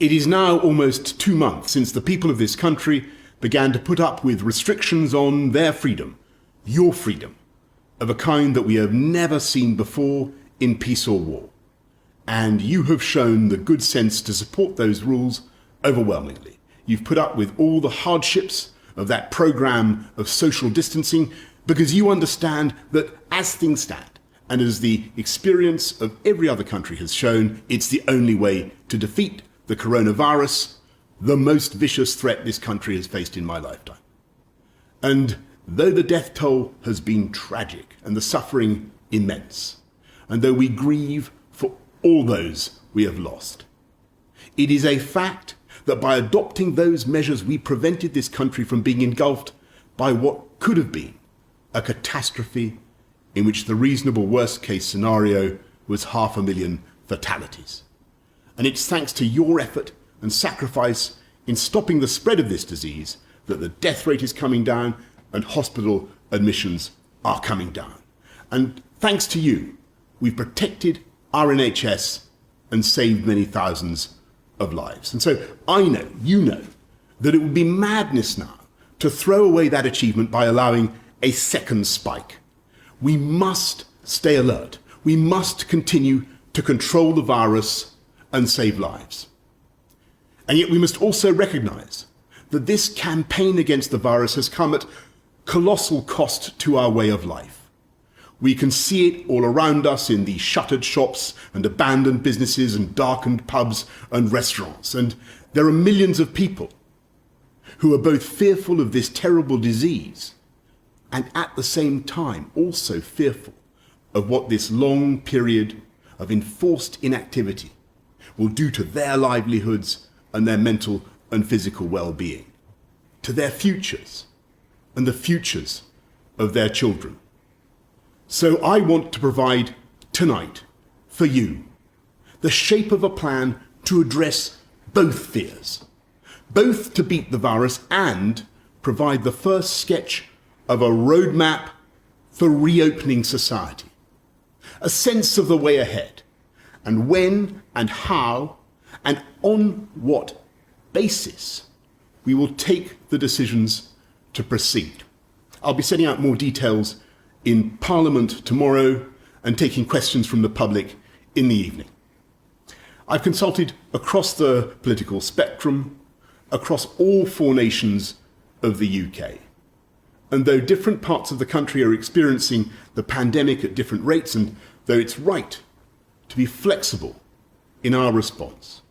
It is now almost 2 months since the people of this country began to put up with restrictions on their freedom, your freedom, of a kind that we have never seen before in peace or war. And you have shown the good sense to support those rules overwhelmingly. You've put up with all the hardships of that program of social distancing because you understand that as things stand, and as the experience of every other country has shown, it's the only way to defeat the coronavirus, the most vicious threat this country has faced in my lifetime. And though the death toll has been tragic and the suffering immense, and though we grieve for all those we have lost, it is a fact that by adopting those measures we prevented this country from being engulfed by what could have been a catastrophe in which the reasonable worst-case scenario was 500,000 fatalities. And it's thanks to your effort and sacrifice in stopping the spread of this disease that the death rate is coming down and hospital admissions are coming down. And thanks to you, we've protected our NHS and saved many thousands of lives. And so I know, you know, that it would be madness now to throw away that achievement by allowing a second spike. We must stay alert. We must continue to control the virus and save lives. And yet we must also recognize that this campaign against the virus has come at colossal cost to our way of life. We can see it all around us in the shuttered shops and abandoned businesses and darkened pubs and restaurants. And there are millions of people who are both fearful of this terrible disease and at the same time also fearful of what this long period of enforced inactivity will do to their livelihoods and their mental and physical well-being, to their futures and the futures of their children. So I want to provide tonight for you the shape of a plan to address both fears, both to beat the virus and provide the first sketch of a roadmap for reopening society, a sense of the way ahead, and when and how and on what basis we will take the decisions to proceed. I'll be setting out more details in Parliament tomorrow and taking questions from the public in the evening. I've consulted across the political spectrum, across all 4 nations of the UK. And though different parts of the country are experiencing the pandemic at different rates, and though it's right to be flexible in our response,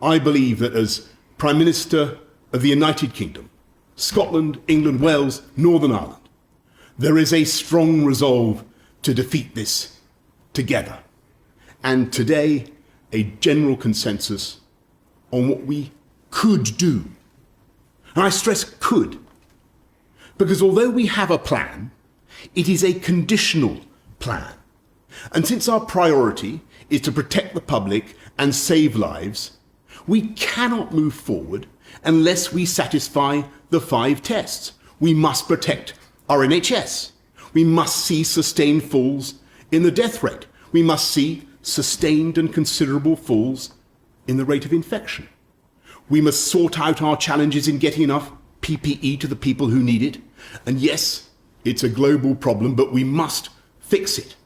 I believe that as Prime Minister of the United Kingdom, Scotland, England, Wales, Northern Ireland, there is a strong resolve to defeat this together. And today, a general consensus on what we could do. And I stress could, because although we have a plan, it is a conditional plan. And since our priority is to protect the public and save lives, we cannot move forward unless we satisfy the 5 tests. We must protect our NHS. We must see sustained falls in the death rate. We must see sustained and considerable falls in the rate of infection. We must sort out our challenges in getting enough PPE to the people who need it. And yes, it's a global problem, but we must fix it.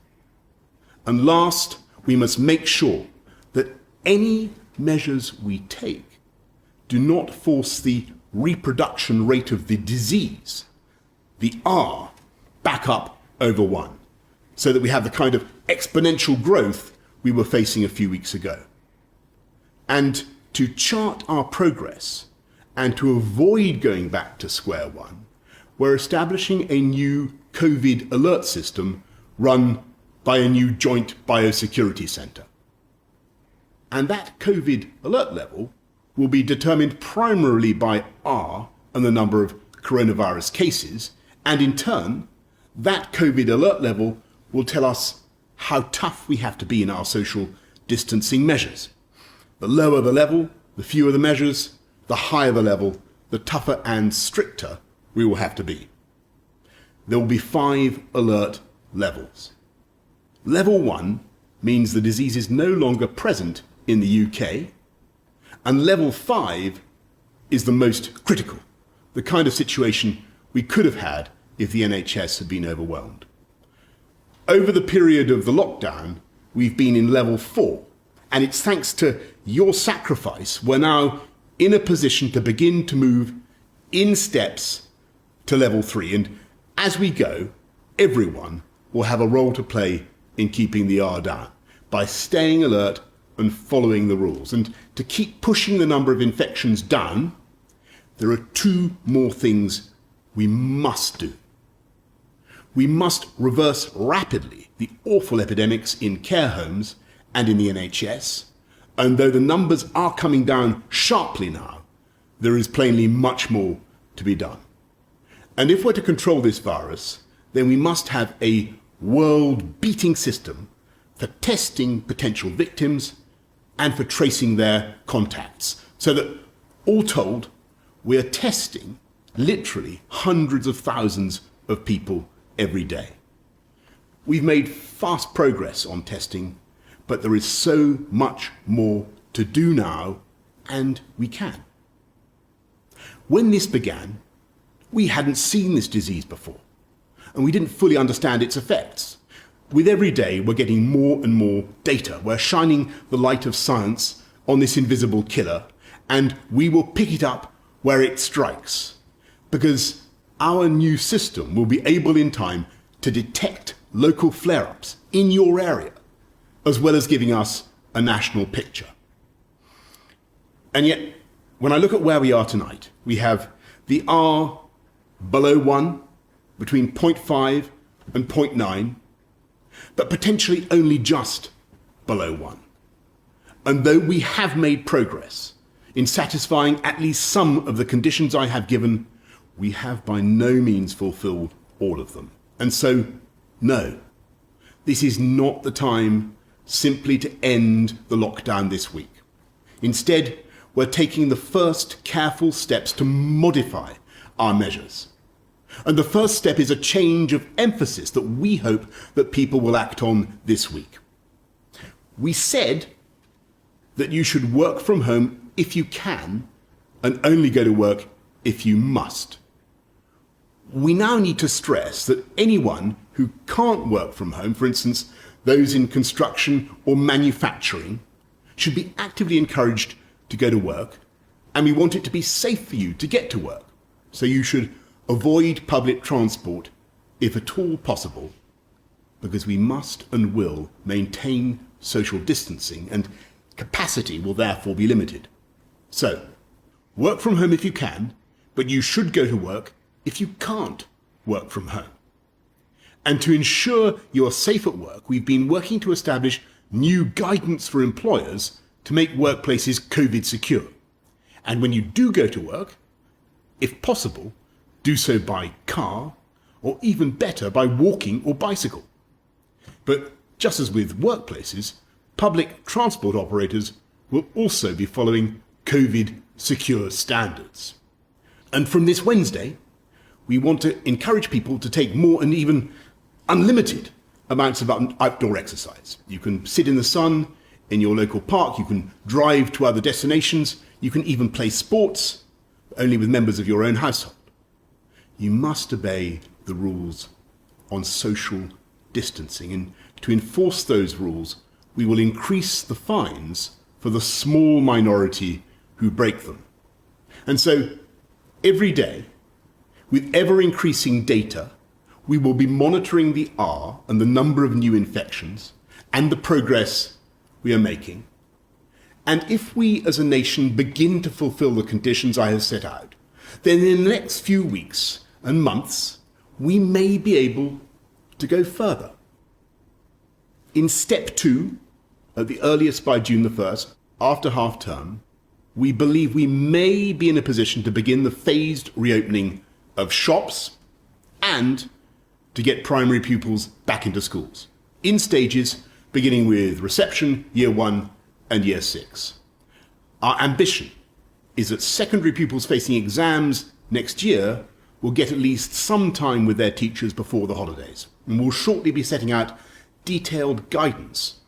And last, we must make sure that any measures we take do not force the reproduction rate of the disease, the R, back up over 1, so that we have the kind of exponential growth we were facing a few weeks ago. And to chart our progress and to avoid going back to square one, we're establishing a new COVID alert system run by a new joint biosecurity centre. And that COVID alert level will be determined primarily by R and the number of coronavirus cases, and in turn, that COVID alert level will tell us how tough we have to be in our social distancing measures. The lower the level, the fewer the measures, the higher the level, the tougher and stricter we will have to be. There will be 5 alert levels. Level 1 means the disease is no longer present in the UK, And level 5 is the most critical, the kind of situation we could have had if the NHS had been overwhelmed. Over the period of the lockdown, we've been in level 4, and it's thanks to your sacrifice we're now in a position to begin to move in steps to level 3. And as we go, everyone will have a role to play in keeping the R down by staying alert and following the rules. And to keep pushing the number of infections down, there are 2 more things we must do. We must reverse rapidly the awful epidemics in care homes and in the NHS. And though the numbers are coming down sharply now, there is plainly much more to be done. And if we're to control this virus, then we must have a world-beating system for testing potential victims and for tracing their contacts, so that, all told, we're testing literally hundreds of thousands of people every day. We've made fast progress on testing, but there is so much more to do now, and we can. When this began, we hadn't seen this disease before, and we didn't fully understand its effects. With every day, we're getting more and more data. We're shining the light of science on this invisible killer, and we will pick it up where it strikes, because our new system will be able in time to detect local flare-ups in your area, as well as giving us a national picture. And yet, when I look at where we are tonight, we have the R below 1, between 0.5 and 0.9, but potentially only just below 1. And though we have made progress in satisfying at least some of the conditions I have given, we have by no means fulfilled all of them. And so, no, this is not the time simply to end the lockdown this week. Instead, we're taking the first careful steps to modify our measures. And the first step is a change of emphasis that we hope that people will act on this week. We said that you should work from home if you can, and only go to work if you must. We now need to stress that anyone who can't work from home, for instance, those in construction or manufacturing, should be actively encouraged to go to work, and we want it to be safe for you to get to work. So you should avoid public transport if at all possible, because we must and will maintain social distancing, and capacity will therefore be limited. So, work from home if you can, but you should go to work if you can't work from home. And to ensure you are safe at work, we've been working to establish new guidance for employers to make workplaces COVID secure. And when you do go to work, if possible, do so by car, or even better, by walking or bicycle. But just as with workplaces, public transport operators will also be following COVID secure standards. And from this Wednesday, we want to encourage people to take more and even unlimited amounts of outdoor exercise. You can sit in the sun in your local park, you can drive to other destinations, you can even play sports, only with members of your own household. You must obey the rules on social distancing, and to enforce those rules, we will increase the fines for the small minority who break them. And so, every day, with ever-increasing data, we will be monitoring the R and the number of new infections and the progress we are making. And if we as a nation begin to fulfill the conditions I have set out, then in the next few weeks and months, we may be able to go further. In step 2, at the earliest by June the 1st, after half-term, we believe we may be in a position to begin the phased reopening of shops and to get primary pupils back into schools, in stages beginning with reception, year 1 and year 6. Our ambition is that secondary pupils facing exams next year will get at least some time with their teachers before the holidays, and we'll shortly be setting out detailed guidance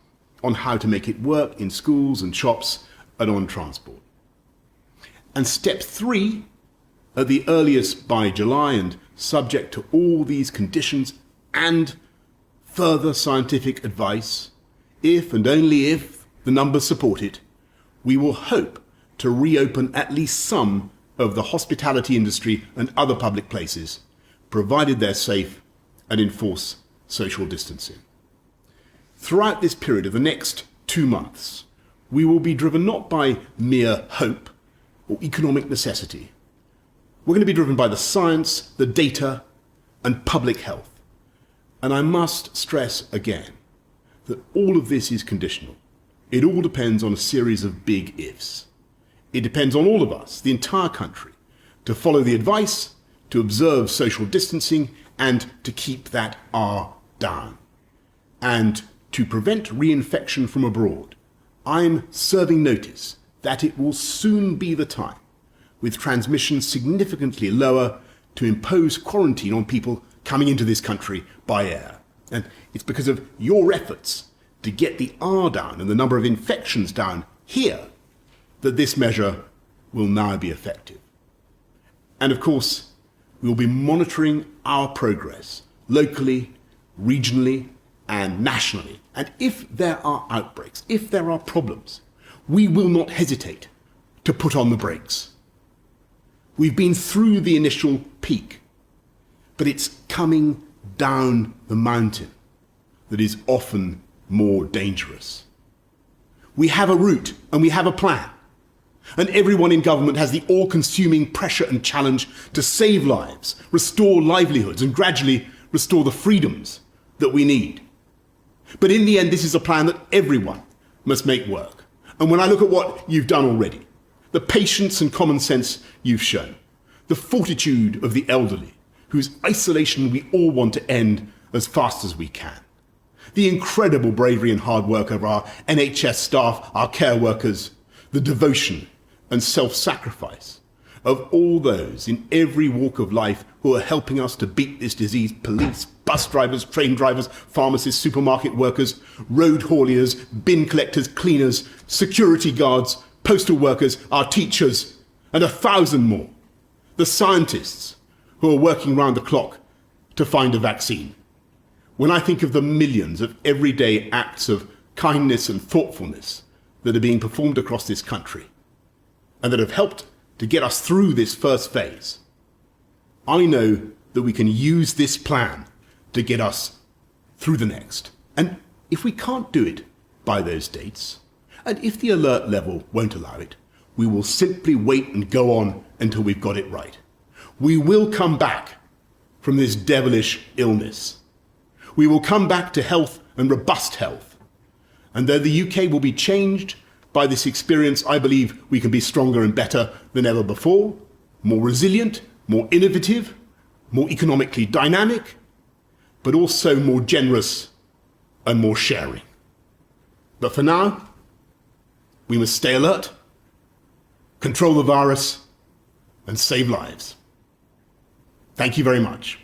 on how to make it work in schools and shops and on transport. And step 3, at the earliest by July and subject to all these conditions and further scientific advice, if and only if the numbers support it, we will hope to reopen at least some of the hospitality industry and other public places, provided they're safe and enforce social distancing. Throughout this period of the next 2 months, we will be driven not by mere hope or economic necessity. We're going to be driven by the science, the data, and public health. And I must stress again that all of this is conditional. It all depends on a series of big ifs. It depends on all of us, the entire country, to follow the advice, to observe social distancing, and to keep that R down. And to prevent reinfection from abroad, I'm serving notice that it will soon be the time, with transmission significantly lower, to impose quarantine on people coming into this country by air. And it's because of your efforts to get the R down and the number of infections down here that this measure will now be effective. And of course, we'll be monitoring our progress locally, regionally, and nationally. And if there are outbreaks, if there are problems, we will not hesitate to put on the brakes. We've been through the initial peak, but it's coming down the mountain that is often more dangerous. We have a route and we have a plan. And everyone in government has the all-consuming pressure and challenge to save lives, restore livelihoods, and gradually restore the freedoms that we need. But in the end, this is a plan that everyone must make work. And when I look at what you've done already, the patience and common sense you've shown, the fortitude of the elderly, whose isolation we all want to end as fast as we can, the incredible bravery and hard work of our NHS staff, our care workers, the devotion and self-sacrifice of all those in every walk of life who are helping us to beat this disease: police, bus drivers, train drivers, pharmacists, supermarket workers, road hauliers, bin collectors, cleaners, security guards, postal workers, our teachers, and 1,000 more. The scientists who are working round the clock to find a vaccine. When I think of the millions of everyday acts of kindness and thoughtfulness that are being performed across this country and that have helped to get us through this first phase, I know that we can use this plan to get us through the next. And if we can't do it by those dates, and if the alert level won't allow it, we will simply wait and go on until we've got it right. We will come back from this devilish illness. We will come back to health and robust health. And though the UK will be changed by this experience, I believe we can be stronger and better than ever before, more resilient, more innovative, more economically dynamic, but also more generous and more sharing. But for now, we must stay alert, control the virus, and save lives. Thank you very much.